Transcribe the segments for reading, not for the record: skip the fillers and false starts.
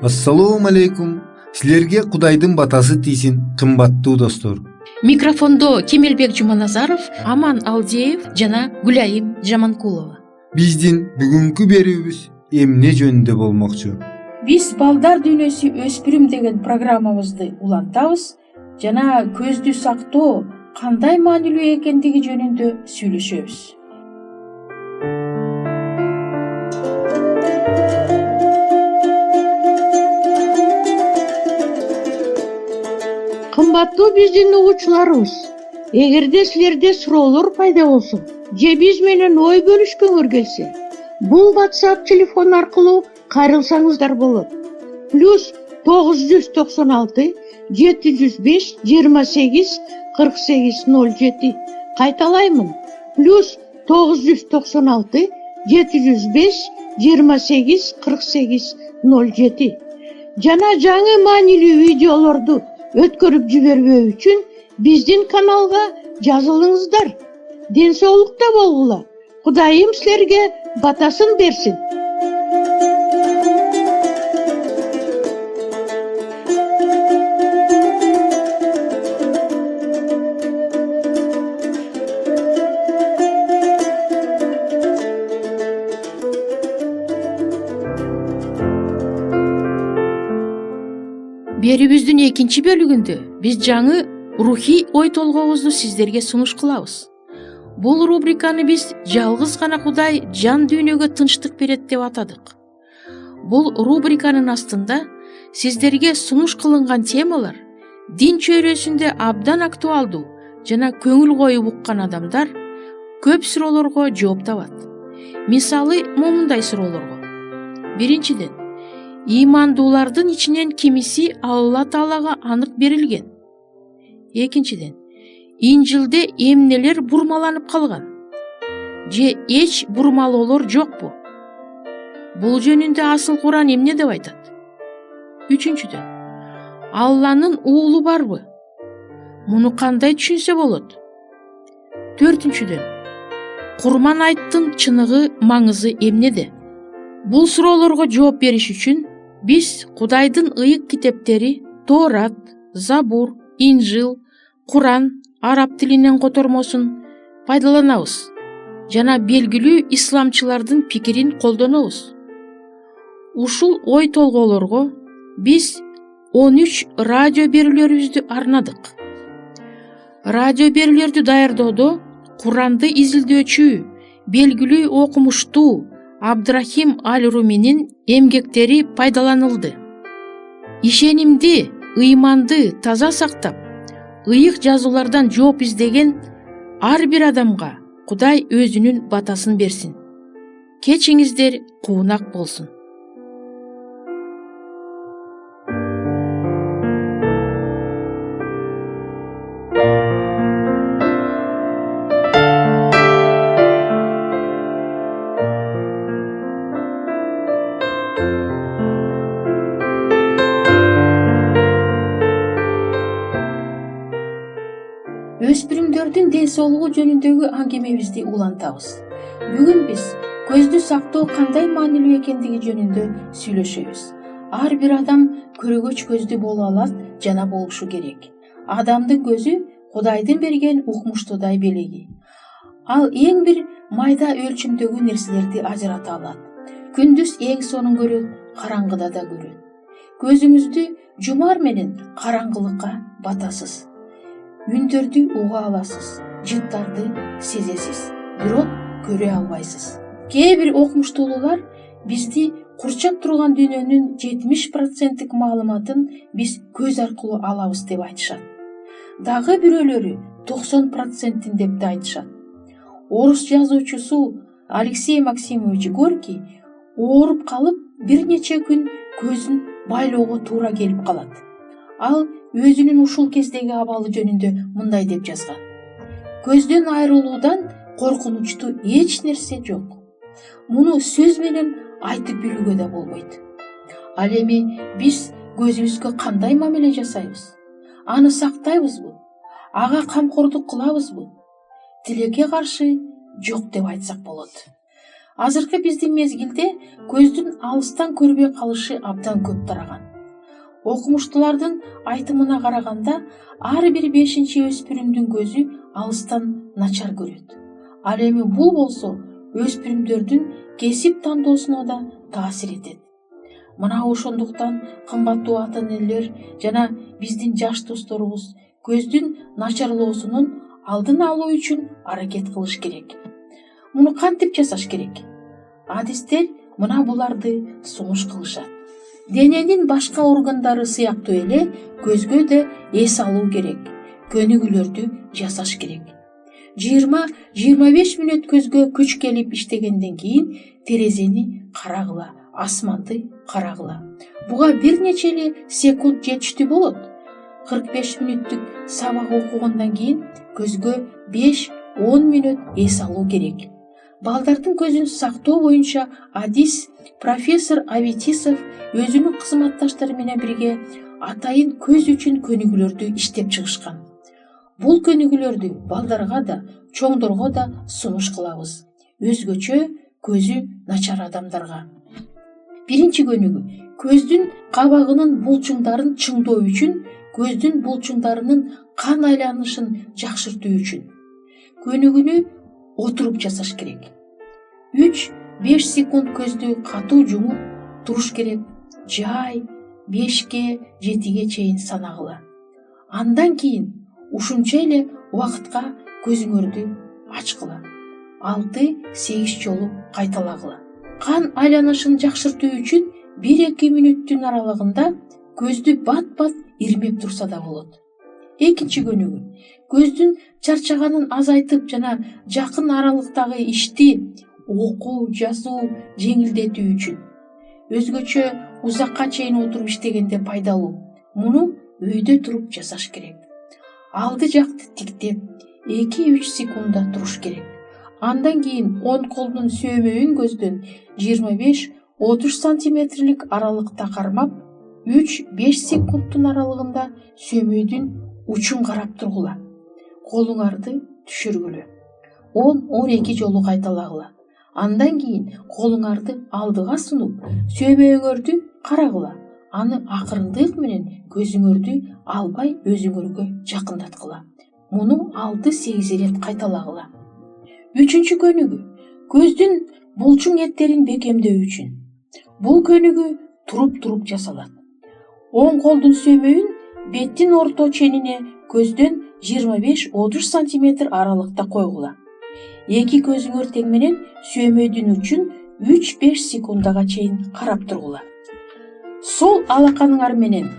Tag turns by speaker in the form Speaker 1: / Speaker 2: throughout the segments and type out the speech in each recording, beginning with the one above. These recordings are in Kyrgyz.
Speaker 1: Ассалому алейкум. Силерге Кудайдын батасы тийсин, кымбаттуу достор.
Speaker 2: Микрофондо Кемелбек Жуманазаров, Аман Алдеев жана Гүлайым Жаманкулова.
Speaker 1: Биздин бүгүнкү берүүбүз эмне жөнүндө болмокчу?
Speaker 3: Биз балдар дүйнөсү өспүрүм деген программабызды улантабыз жана көздү сактоо кандай маанилүү экендиги жөнүндө сүйлөшөбүз.
Speaker 4: Кымбаттуу биздин угуучуларыбыз, эгерде силерде суроолор пайда болсо же биз менен ой бөлүшкөңөр келсе, бул WhatsApp телефон аркылуу кайрылсаңыздар болот. +996 705 28 48 07. Кайталаймын. +996 705 28 48 07. Жана жаңы маанилүү видеолорду өткөрүп жибербөө үчүн биздин каналга жазылыңыздар. Ден соолукта болгула. Кудайым силерге батасын берсин.
Speaker 2: Берүүбүздүн экинчи бөлүгүндө биз жаңы рухий ой толгообузду сиздерге сунуш кылабыз. Бул рубриканы биз жалгыз гана Кудай жан дүйнөгө тынчтык берет деп атадык. Бул рубриканын астында сиздерге сунуш кылынган темалар дин чөйрөсүндө абдан актуалдуу жана көңүл коюп уккан адамдар көп суроолорго жооп табат. Мисалы момундай суроолорго: биринчиден, имандуулардын ичинен кимиси Алла Таалага анык берилген? Экинчиден, Инжилде эмнелер бурмаланып калган? Же эч бурмалоолор жокпу? Бул жөнүндө асыл Куран эмне деп айтат? Үчүнчүдөн, Алланын уулу барбы? Муну кандай түшүнсө болот? Төртүнчүдөн, Курман айттын чыныгы, маңызы эмнеде? Бул суроолорго жооп бериш үчүн биз Кудайдын ыйык китептери Тоорат, Забур, Инжил, Куран араб тилинен котормосун пайдаланабыз жана белгилүү исламчылардын пикирин колдонобуз. Ушул ой толгоолорго биз 13 радио берүүлөрүбүздү арнадык. Радио берүүлөрдү даярдоодо Куранды изилдөөчү, белгилүү окумуштуу Абдрахим Аль-Руминин эмгектери пайдаланылды. Ишенимди, ыйманды таза сактап, ыйык жазуулардан жооп издеген ар бир адамга Кудай өзүнүн батасын берсин. Кечиңиздер куунак болсун.
Speaker 3: Өспүрүмдөрдүн ден соолугу жөнүндөгү аңгемебизди улантабыз. Бүгүн биз көздү сактоо кандай маанилүү экендиги жөнүндө сүйлөшөбүз. Ар бир адам көрөгөч көздүү боло алат жана болушу керек. Адамдын көзү Кудайдын берген укмуштуудай белеги. Ал эң бир майда өлчөмдөгү нерселерди ажырата алат. Күндүз эң сонун көрөт, караңгыда да көрөт. Көзүңүздү жумар менен караңгылыкка батасыз. Үндөрдү уга аласыз, жыттарды сезесиз, бирок көрө албайсыз. Кээ бир окумуштуулуулар бизди курчап турган дүйнөнүн 70% маалыматын биз көз аркылуу алабыз деп айтышат. Дагы бирөөлөрү 90% деп да айтышат. Орус жазуучусу Алексей Максимович Горький ооруп калып бир нече күн көзүн байлоого туура келип калат. Ал өзүнүн ушул кездеги абалы жөнүндө мындай деп жазган: көздөн айрылуудан коркунучтуу эч нерсе жок. Муну сөз менен айтып билүүгө да болбойт. Ал эми биз көзүбүзгө кандай мамиле жасайбыз? Аны сактайбызбы? Ага камкордук кылабызбы? Тилекке каршы жок деп айтсак болот. Азыркы биздин мезгилде көздүн алыстан көрбөй калышы абдан көп тараган. Окумуштуулардын айтымына караганда, ар бир 5-чи өспүрүмдүн көзү алыстан начар көрөт. Ал эми бул болсо өспүрүмдөрдүн кесип тандоосуна да таасир этет. Мына ошондуктан кымбаттуу ата-энелер жана биздин жаш досторубуз көздүн начарлоосунун алдын алуу үчүн аракет кылыш керек. Муну кантип жасаш керек? Адистер мына буларды сунуш кылышат. Дененин башка органдары сыяктуу эле көзгө да эс алуу керек. Көнүгүүлөрдү жасаш керек. 20-25 мүнөт көзгө күч келип иштегенден кийин терезени карагыла, асманды карагыла. Буга бир нече эле секунд жетиштүү болот. 45 мүнөттүк сабак окугандан кийин көзгө 5-10 мүнөт эс алуу керек. Балдардын көзүн сактоо боюнча адис профессор Аветисов өзүнүн кызматташтары менен бирге атайын көз үчүн көнүгүүлөрдү иштеп чыгышкан. Бул көнүгүүлөрдү балдарга да, чоңдорго да сунуш кылабыз. Өзгөчө көзү начар адамдарга. Биринчи көнүгүү: көздүн кабагынын булчуңдарын чыңдоо үчүн, көздүн булчуңдарынын кан айланышын жакшыртуу үчүн. Көнүгүүнү отуруп жасаш керек. 3-5 секунд көздү катуу жумуп туруш керек. Жай 5-ке 7-ге чейин санагыла. Андан кийин ушунча эле убакытка көзүңөрдү ачкыла. 6-8 жолу кайталагыла. Кан айланышын жакшыртуу үчүн 1-2 мүнөттүн аралыгында көздү бат-бат ирмеп турса да болот. Экинчи көнүгүү: көздүн чарчаганын азайтып жана жакын аралыктагы ишти, окуу, жазуу жеңилдетүү үчүн. Өзгөчө узакка чейин отуруп иштегенде пайдалуу. Муну өйдө туруп жасаш керек. Алды жакты тиктеп 2-3 секундда туруш керек. Андан кийин оң колдун сөөмөйүн көздөн 25-30 сантиметрлик аралыкта кармап, 3-5 секундтун аралыгында сөөмөйдүн учун карап тургула. Колуңарды түшүргүлө. 10-12 жолу кайталагыла. Андан кийин колуңарды алдыга сунуп, сөөмөйүңөрдү карагыла. Аны акырындык менен көзүңөрдү албай өзүңөргө жакындаткыла. Муну 6-8 ирет кайталагыла. Үчүнчү көнүгүү: көздүн булчуң эттерин бекемдөө үчүн. Бул көнүгүү туруп жасалат. Оң колдун сөөмөйүн беттин орто ченине көздөн 25-30 сантиметр аралыкта койгула. Эки көзүңөр тең менен сөөмөйдүн учун 3-5 секундага чейин карап тургула. Сол алаканыңар менен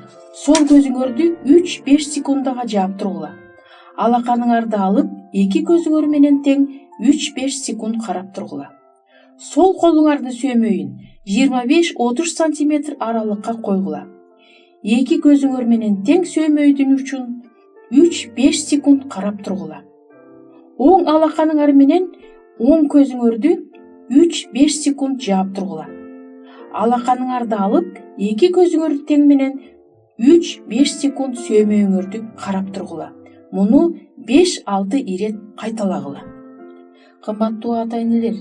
Speaker 3: сол көзүңөрдү 3-5 секундага жаап тургула. Алаканыңарды алып, эки көзүңөр менен тең 3-5 секунд карап тургула. Сол колуңардын сөөмөйүн 25-30 сантиметр аралыкка койгула. Эки көзүңөр менен тең сөөмөйдүн учун 3-5 секунд карап тургула. Оң алаканыңар менен оң көзүңөрдү 3-5 секунд жаап тургула. Алаканыңарды алып, эки көзүңөр тең менен 3-5 секунд сөөмөйүңөрдү карап тургула. Муну 5-6 ирет кайталагыла. Кымбаттуу ата-энелер,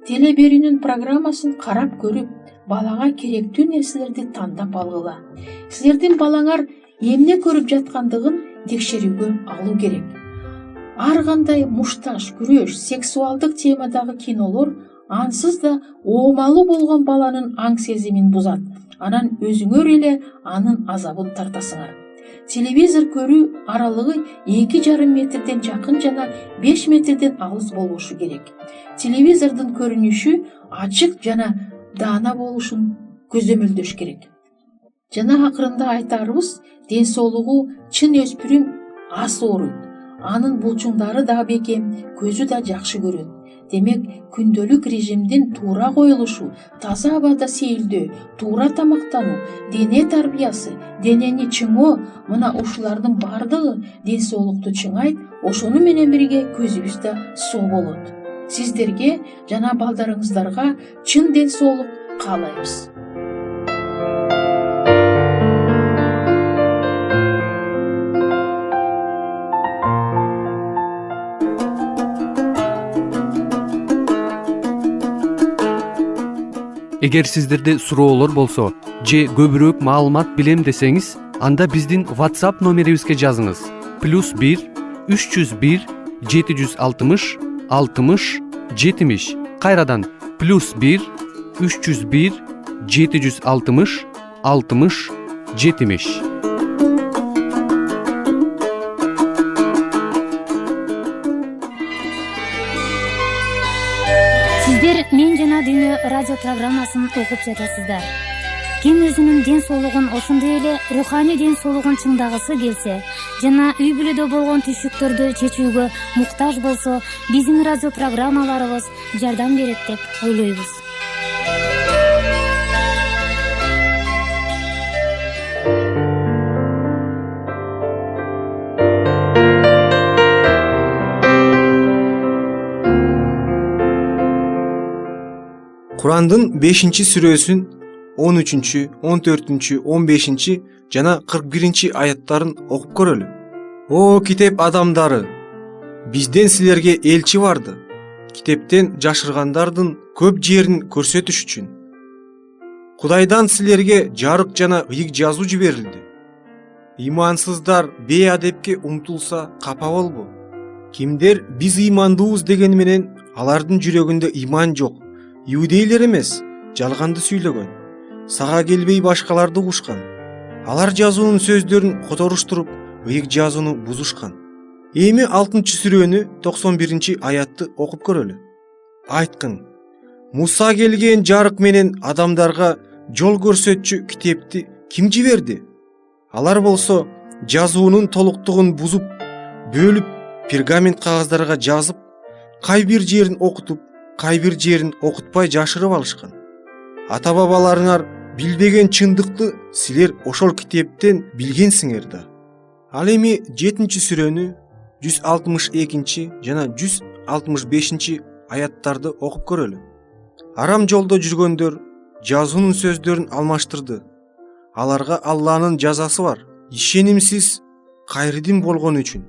Speaker 3: теле берүүнүн программасын карап көрүп, балага керектүү нерселерди тандап алгыла. Силердин балаңар эмне көрүп жаткандыгын текшерүүгө алуу керек. Ар кандай мушташ, күрөш, сексуалдык темадагы кинолор ансыз да оомалуу болгон баланын аң сезимин бузат. Анан өзүңөр эле анын азабын тартасыңар. Телевизор көрүү аралыгы 2,5 метрден жакын жана 5 метрден алыс болушу керек. Телевизордун көрүнүшү ачык жана даана болушун көзөмөлдөш керек. Жана акырында айтарыбыз, ден соолугу чын өспүрүм ас ооруйт. Анын булчуңдары да бекем, көзү да жакшы көрөт. Демек, күндөлүк режимдин туура коюлушу, таза абада сейилдөө, туура тамактануу, дене тарбиясы, денени чыңоо, мына ушулардын бардыгы ден соолукту чыңайт, ошону менен бирге көзүбүз да соо болот. Сиздерге жана балдарыңыздарга чын ден соолук каалайбыз.
Speaker 5: Эгер сиздерде суроолор болсо же көбүрөөк маалымат билем десеңиз, анда биздин WhatsApp номерибизге жазыңыз. +1 301 760 60 70. Кайрадан +1 301 760 60 70.
Speaker 6: Сиздер Мен жана дүйнө радио программасын угуп жатасыздар. Ким өзүнүн ден соолугун, ошондой эле руханий ден соолугун чыңдагысы келсе жана үй бүлөдө болгон түйшүктөрдү чечүүгө муктаж болсо, биздин радио программаларыбыз жардам берет деп ойлойбуз.
Speaker 7: Курандын 5-сүрөсүн 13, 14, 15 жана 41 аяттарын окуп көрөлү. О китеп адамдары, бизден силерге элчи барды. Китептен жашыргандардын көп жерин көрсөтүш үчүн. Кудайдан силерге жарык жана ыйык жазуу жиберилди. Имансыздар бейадепке умтулса капа болбо. Кимдер биз ыймандуубуз деген менен алардын жүрөгүндө иман жок. Иудейлер эмес, жалганды сүйлөгөн. Сага келбей башкаларды угушкан. Алар жазуунун сөздөрүн которуштуруп, ыйык жазууну бузушкан. Эми 6-сүрөнү 91 аятты окуп көрөлү. Айткын: Муса келген жарык менен адамдарга жол көрсөтчү китепти ким жиберди? Алар болсо жазуунун толуктугун бузуп, бөлүп, пергамент кагаздарга жазып, кай бир жерин окутуп, кай бир жерин окутпай жашырып алышкан. Ата-бабаларыңар билбеген чындыкты силер ошол китептен билгенсиңер да. Ал эми 7-сүрөнү 162 жана 165 аяттарды окуп көрөлү. Арам жолдо жүргөндөр жазуунун сөздөрүн алмаштырды. Аларга Алланын жазасы бар. Ишенимсиз кайрыдин болгон үчүн.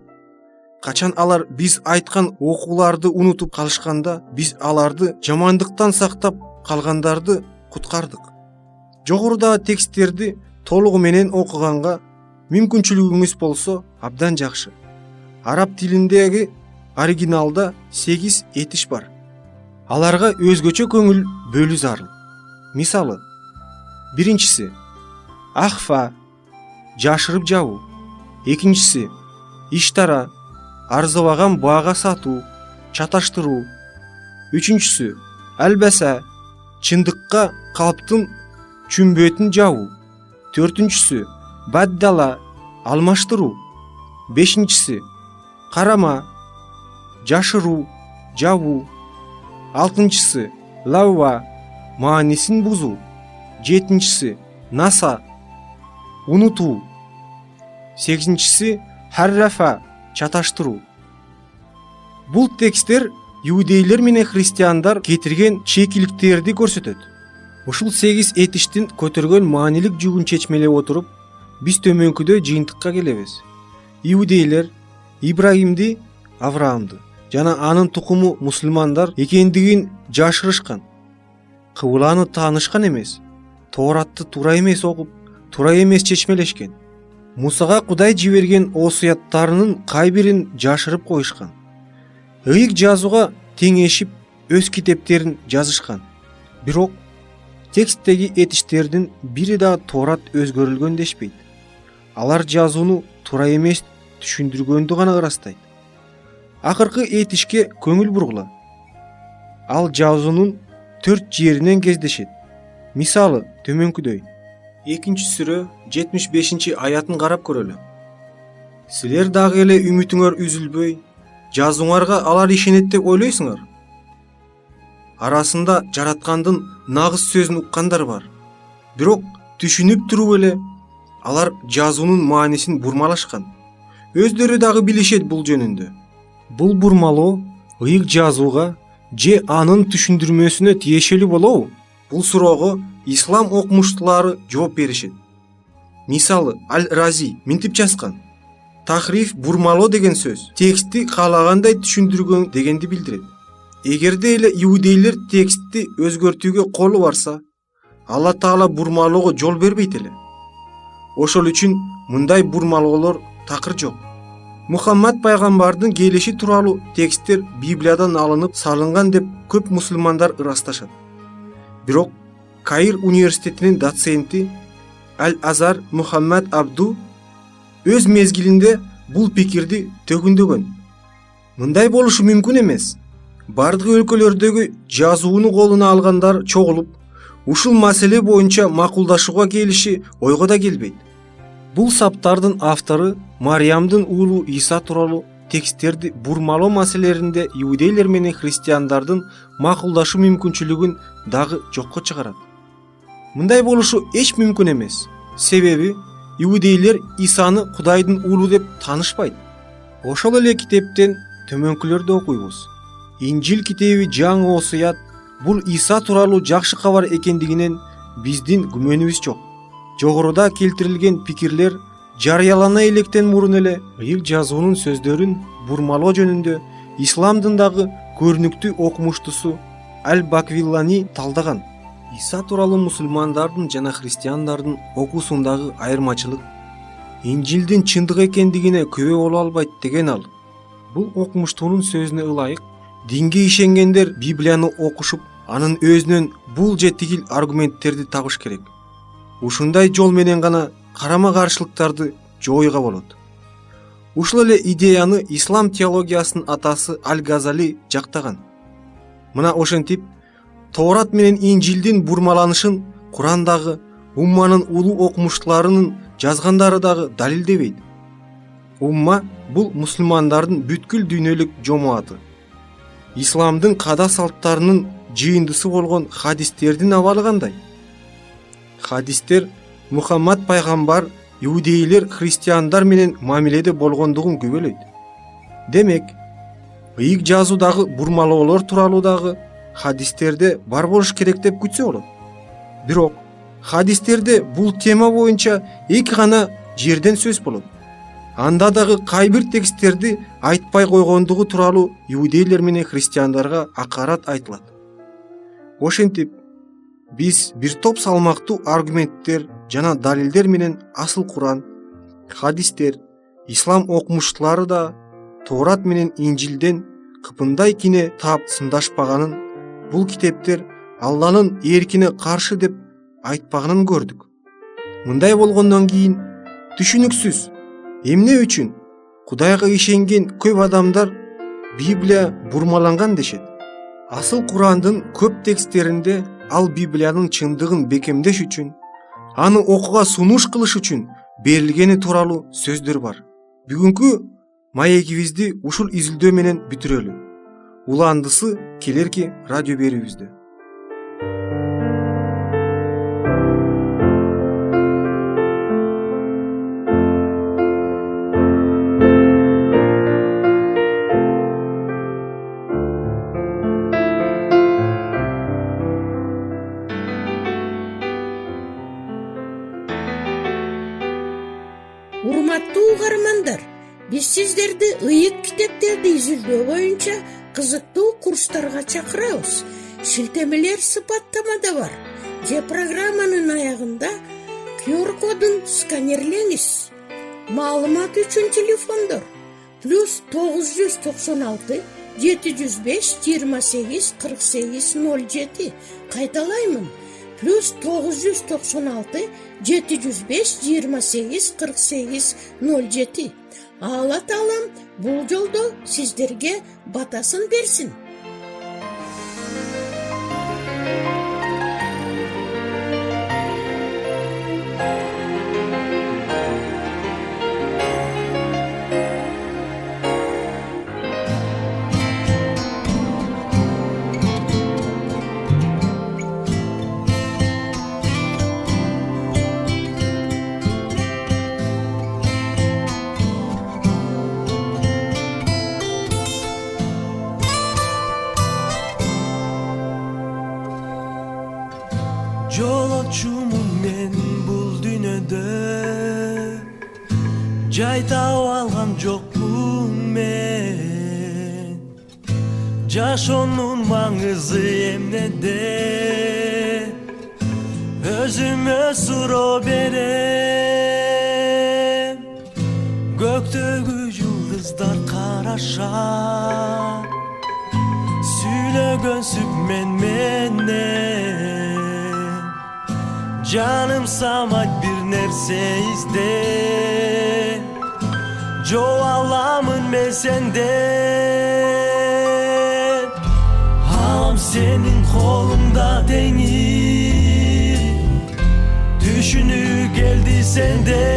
Speaker 7: Качан алар биз айткан окууларды унутуп калышканда, биз аларды жамандыктан сактап калгандарды куткардык. Жогорудагы тексттерди толугу менен окуганга мүмкүнчүлүгүңүз болсо абдан жакшы. Араб тилиндеги оригиналда 8 этиш бар. Аларга өзгөчө көңүл бөлүү зарыл. Мисалы, биринчиси ахфа, жашырып жабуу. Экинчиси иштара, арзыбаган баага сатуу, чаташтыруу. Үчүнчүсү албаса, чындыкка калптын чүмбөтүн жабуу. Төртүнчүсү баддала, алмаштыруу. Бешинчиси карама, жашыруу, жабуу. Алтынчысы лавва, маанисин бузуу. Жетинчиси наса, унутуу. Сегизинчиси харрафа, чаташтыруу. Бул тексттер иудейлер менен христиандар кетирген чекиликтерди көрсөтөт. Ушул 8 этиштин көтөргөн маанилик жүгүн чечмелеп отуруп, биз төмөнкүдө жыйынтыкка келебиз. Иудейлер Ибрагимди, Авраамды жана анын тукуму мусулмандар экендигин жашырышкан. Кыбыланы таанышкан эмес, Тооратты туура эмес окуп, туура эмес чечмелешкен. Мусага Кудай жиберген осуяттарынын кай бирин жашырып коюшкан. Ыйык жазууга теңешип өз китептерин жазышкан. Бирок тексттеги этиштердин бири да Тоорат өзгөрүлгөн дешпейт. Алар жазууну туура эмес түшүндүргөндү гана ырастайт. Акыркы этишке көңүл бургула. Ал жазуунун 4 жеринен кездешет. Мисалы төмөнкүдөй. 2-сүрө 75 аятын карап көрөлү. Силер дагы эле үмүтүңөр үзүлбөй, жазууңарга алар ишенет деп ойлойсуңар? Арасында жараткандын нагыз сөзүн уккандар бар. Бирок түшүнүп туруп эле алар жазуунун маанисин бурмалашкан. Өздөрү дагы билишет бул жөнүндө. Бул бурмалоо ыйык жазууга же анын түшүндүрмөсүнө тиешелүү болобу? Бул суроого ислам окумуштуулары жооп беришет. Мисалы, Аль-Рази минтип жазган: Тахриф бурмалоо деген сөз текстти каалагандай түшүндүргөн дегенди билдирет. Эгерде эле иудейлер текстти өзгөртүүгө колу барса, Алла Таала бурмалоого жол бербейт эле. Ошол үчүн мындай бурмалоолор такыр жок. Мухаммад пайгамбардын келиши тууралуу тексттер Библиядан алынып салынган деп көп мусулмандар ырасташат. Бирок Каир университетинин доценти Аль-Азар Мухаммад Абду өз мезгилинде бул пикирди төгүндөгөн. Мындай болушу мүмкүн эмес. Бардык өлкөлөрдөгү жазууну колуна алгандар чогулуп, ушул маселе боюнча макулдашууга келиши ойго да келбейт. Бул саптардын автору Мариямдын уулу Иса тууралуу тексттерди бурмалоо маселелеринде иудейлер менен христиандардын макулдашуу мүмкүнчүлүгүн дагы жокко чыгарат. Мындай болушу эч мүмкүн эмес. Себеби иудейлер Исаны Кудайдын уулу деп таанышпайт. Ошол эле китептен төмөнкүлөрдү окуйбуз. Инжил китеби жаңы осуят бул Иса тууралуу жакшы кабар экендигинен биздин күмөнүбүз жок. Жогоруда келтирилген пикирлер жарыялана электен мурун эле ыйык жазуунун сөздөрүн бурмалоо жөнүндө исламдын дагы көрүнүктүү окумуштусу Аль-Баквиллани талдаган. Иса тууралуу мусулмандардын жана христиандардын окуусундагы айырмачылык Инжилдин чындык экендигине күбө боло албайт деген ал. Бул окумуштуунун сөзүнө ылайык, динге ишенгендер Библияны окушуп, анын өзүнөн бул же тигил аргументтерди табыш керек. Ушундай жол менен гана карама каршылыктарды жоюуга болот. Ушул эле идеяны ислам теологиясынын атасы Аль-Газали жактаган. Мына ошентип Тоорат менен Инжилдин бурмаланышын Курандагы умманын улуу окумуштууларынын жазгандары дагы далилдебейт. Умма бул мусулмандардын бүткүл дүйнөлүк жомааты. Исламдын када салттарынын жыйындысы болгон хадистердин абалы кандай? Хадистер Мухаммад пайгамбар иудейлер христиандар менен мамиледе болгондугун күбөлөйт. Демек, ыйык жазуудагы бурмалоолор тууралуу дагы хадистерде бар болуш керек деп күтсө болот. Бирок хадистерде бул тема боюнча эки гана жерден сөз болот. Анда дагы кайбир тексттерди айтпай койгондугу тууралуу иудейлер менен христиандарга акарат айтылат. Ошентип, биз бир топ салмактуу аргументтер жана далилдер менен асыл Куран, хадистер, ислам окумуштуулары да Тоорат менен Инжилден кыпындай кине таап сындашпаганын, бул китептер Алланын эркине каршы деп айтпаганын көрдүк. Мындай болгондон кийин түшүнүксүз эмне үчүн Кудайга ишенген көп адамдар Библия бурмаланган дешет. Асыл Курандын көп тексттеринде ал Библиянын чындыгын бекемдеш үчүн, аны окууга сунуш кылыш үчүн берилгени тууралуу сөздөр бар. Бүгүнкү маегибизди ушул изилдөө менен бүтүрөлү. Уландысы келерки радио берүүбүздө.
Speaker 2: Урматтуу угармандар, биз сиздерди ыйык китептерди изилдөө боюнча кызыктуу курстарга чакырабыз. Шилтемелер сыпаттамада бар. Же программанын аягында QR-кодун сканерлеңиз. Маалымат үчүн телефондор +996 705 28 48 07. Кайталаймын. +996 705 28 48 07. Алла Таалам бул жолдо сиздерге батасын берсин.
Speaker 8: Жолочумун мен бул дүйнөдө, жай таап алган жокмун мен. Жашоонун маңызы эмнеде, Көзүмө суроо берем, көктөгү жылдыздар карашат, сүйлөгөнсүп менен, жаным самайт бир нерсе издеп, жол аламын мен сенден. Алам сенин колуңда теңир, түшүнүү келди сенде,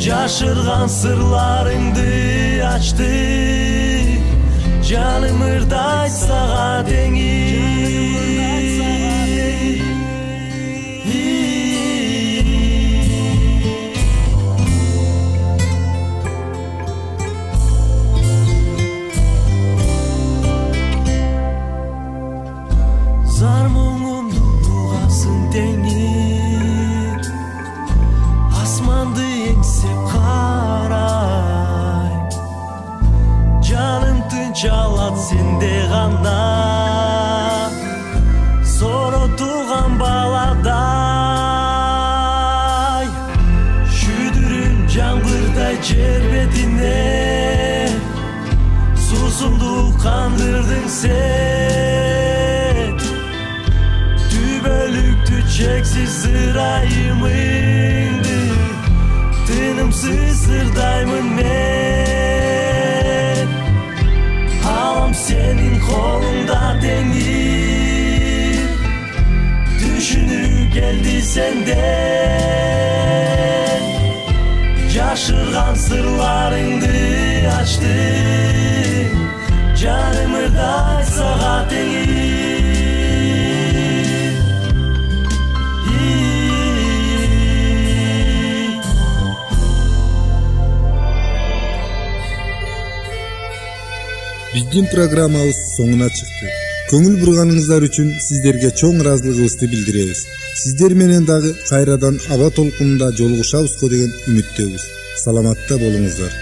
Speaker 8: жашырган сырларыңды ачты, жаным ырдай сага теңир. Zar muңумду угасың теңир, асманды эңсеп карай, жаным тынчалат сенде гана, соротулган баладай, шүдүрүм жаңбырдай жер бетине, сусумду кандырдың сен, түбөлүктү чексиз ырайымыңды, тынымсыз ырдаймын мен. Алам сенин колуңда теңир, түшүнүү келди сенден, жашырган сырларыңды ачты, жаным ырдай сага теңир.
Speaker 1: Биздин программабыз соңуна чыкты. Көңүл бурганыңыздар үчүн сиздерге чоң ыраазылыгыбызды билдиребиз. Сиздер менен дагы кайрадан аба толкунунда жолугушабызго деген үмүттөбүз. Саламатта болуңуздар.